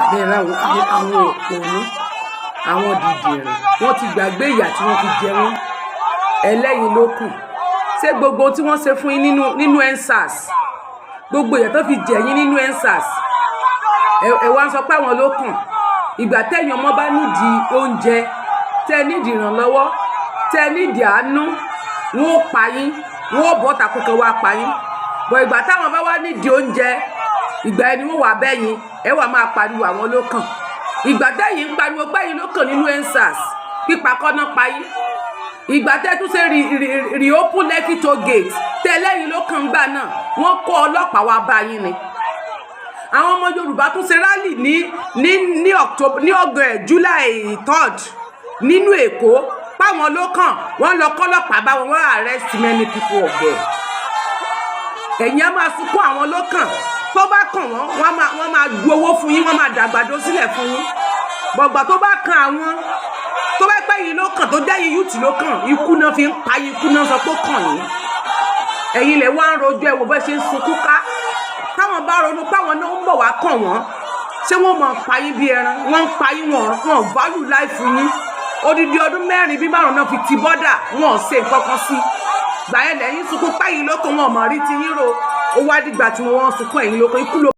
àbẹ̀rẹ̀ àwọn òpònú àwọn dìdìrìn wọ́n ti gbàgbé ìyà tí wọ́n fi jẹ wọ́n ẹlẹ́yin ló kù ṣé gbogbo tí wọ́n ṣe fún yín nínú EndSARS gbogbo ìyà tó fi jẹ yín nínú EndSARS ẹ wá ń sọ pé àwọn ló kàn ìgbà tẹ́yin ọmọ bá nídìí oúnjẹ tẹ́ nídìí ìrànlọ́wọ́ tẹ́ nídìí àánú wọn ò pa yín wọn ò bọ́ tàkùkọ wá pa yín bọ̀ ìgbà táwọn bá wá nídìí oúnjẹ ìgbà ẹni wọn wà bẹ́yìn ẹ wà máa pariwo àwọn ló kàn ìgbà tẹ́yin ń pariwo pẹ́yìn ló kàn nínú EndSARS pípa kọ́nà pa yín ìgbà tẹ́ tún ṣe reopen Lekki toll gate tẹ́lẹ́yìn ló kàn gbà náà wọ́n kó ọlọ́pàá wá bá yín ni àwọn ọmọ Yorùbá tún ṣe rally ní July 3rd nínú Èkó páwọn ló kàn wọ́n lọ kọ́lọ́pàá bá wọn arrest many people of them ẹ̀yin á máa sunkún àwọn ló kàn tó bá kàn wọ́n máa ju owó fún yín wọ́n máa dàgbàdo sílẹ̀ fún yín gbọ̀gbà tó bá kàn àwọn tó bá pẹ́ yìí ló kàn tó jẹ́ yìí yúùtì ló kàn ikú náà fi ń pa ikú náà sọ pé ó kàn yín ẹ̀yin lè wá ń rojọ́ ẹ̀wò bẹ́ẹ̀ ṣe ń sunkún ká táwọn bá ronú páwọn náà ń bọ̀ wá kàn wọ́n ṣé wọ́n mọ̀ pa yín bí ẹran wọ́n ń pa yín wọ́n value life yín odidi ọdún 4 bí 5 náà fi ti bọ́dà wọn ò ṣe nǹkan kan sí gbà yẹn lẹ́yìn sunkún páyìn lóko wọn ò mọ̀ rí ti yín ro ó wá dìgbà tí wọ́n sunkún ẹ̀yìn lóko ikú ló